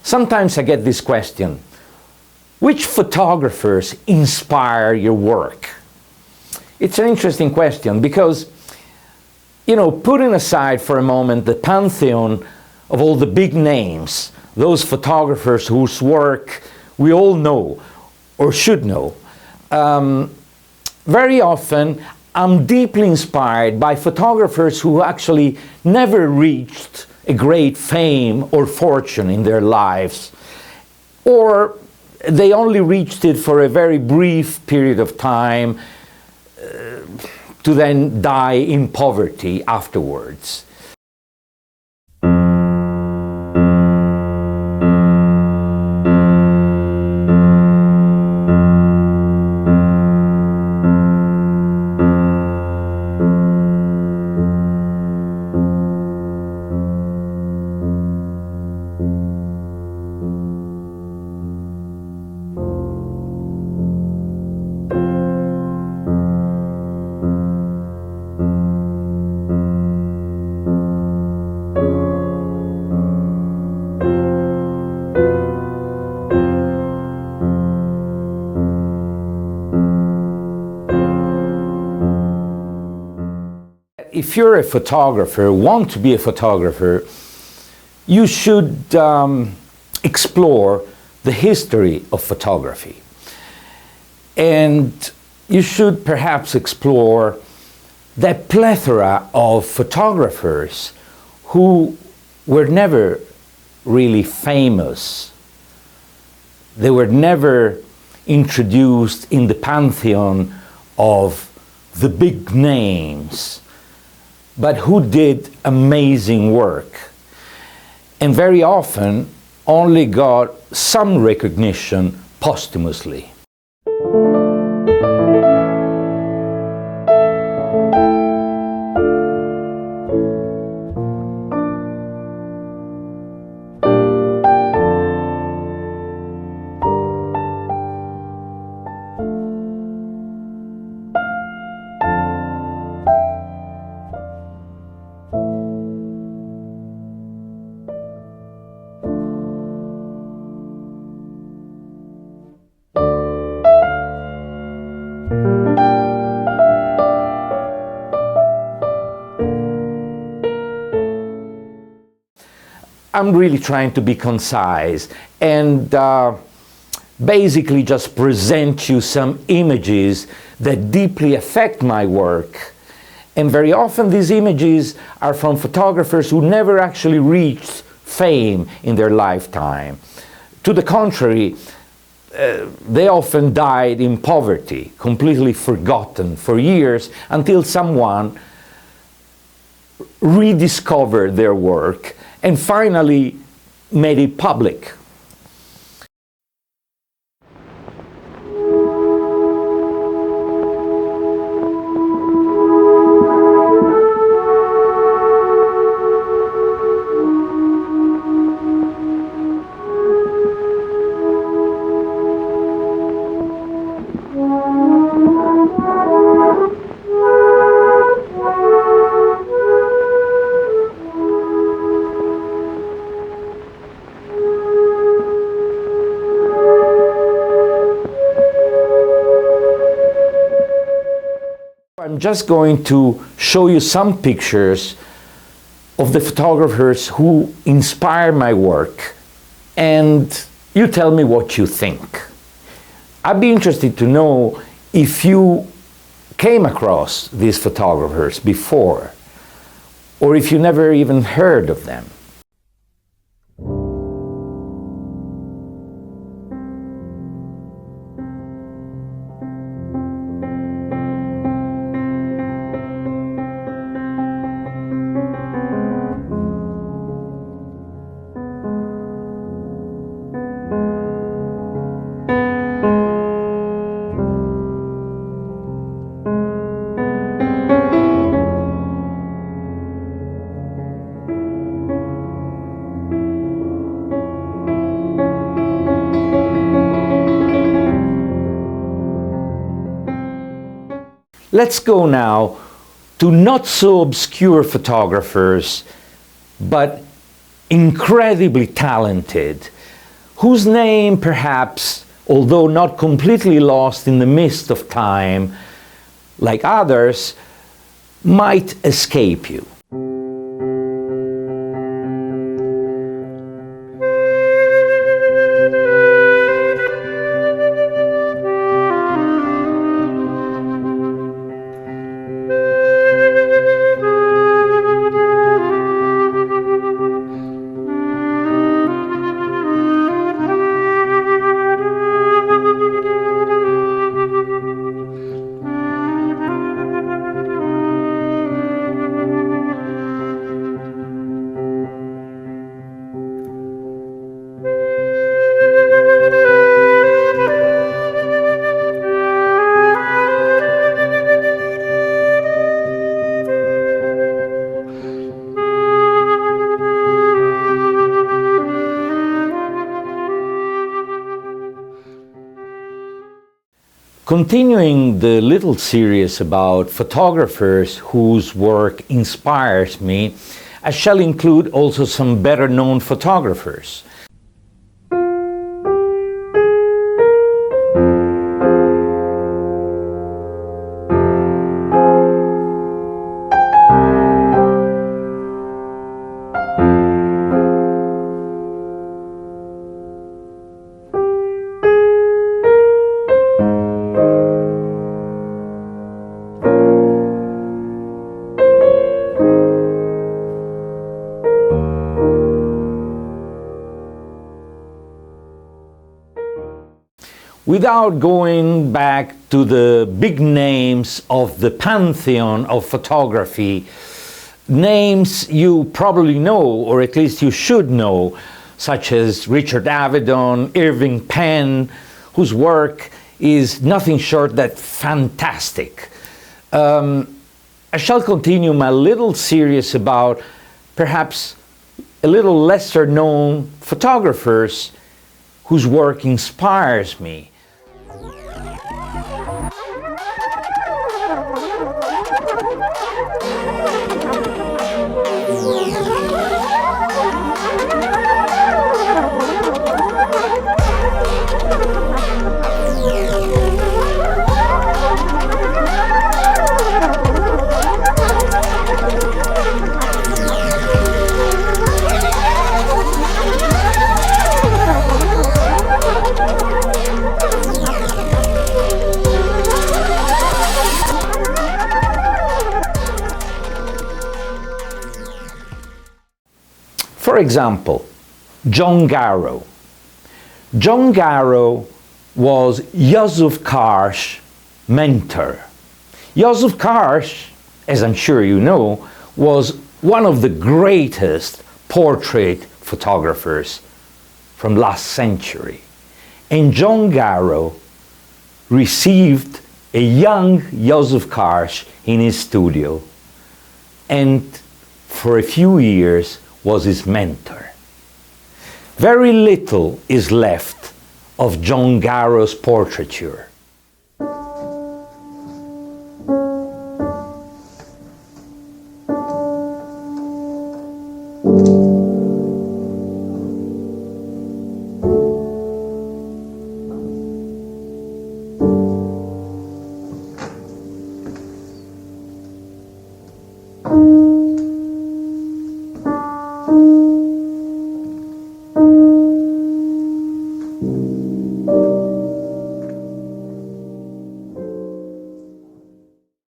Sometimes I get this question: which photographers inspire your work? It's an interesting question because, putting aside for a moment the pantheon of all the big names, those photographers whose work we all know or should know, very often I'm deeply inspired by photographers who actually never reached a great fame or fortune in their lives, or they only reached it for a very brief period of time to then die in poverty afterwards. If you're a photographer, want to be a photographer, you should explore the history of photography. And you should perhaps explore the plethora of photographers who were never really famous. They were never introduced in the pantheon of the big names, but who did amazing work, and very often only got some recognition posthumously. I'm really trying to be concise and basically just present you some images that deeply affect my work. And very often these images are from photographers who never actually reached fame in their lifetime. To the contrary, they often died in poverty, completely forgotten for years, until someone rediscovered their work and finally made it public. I'm just going to show you some pictures of the photographers who inspire my work, and you tell me what you think. I'd be interested to know if you came across these photographers before, or if you never even heard of them. Let's go now to not so obscure photographers, but incredibly talented whose name perhaps, although not completely lost in the mist of time, like others, might escape you. Continuing the little series about photographers whose work inspires me, I shall include also some better-known photographers. Without going back to the big names of the pantheon of photography, names you probably know, or at least you should know, such as Richard Avedon, Irving Penn, whose work is nothing short than fantastic. I shall continue my little series about perhaps a little lesser known photographers whose work inspires me. For example, John Garrow. John Garrow was Yusuf Karsh's mentor. Yusuf Karsh, as I'm sure you know, was one of the greatest portrait photographers from last century. And John Garrow received a young Yusuf Karsh in his studio, and for a few years was his mentor. Very little is left of John Garrow's portraiture.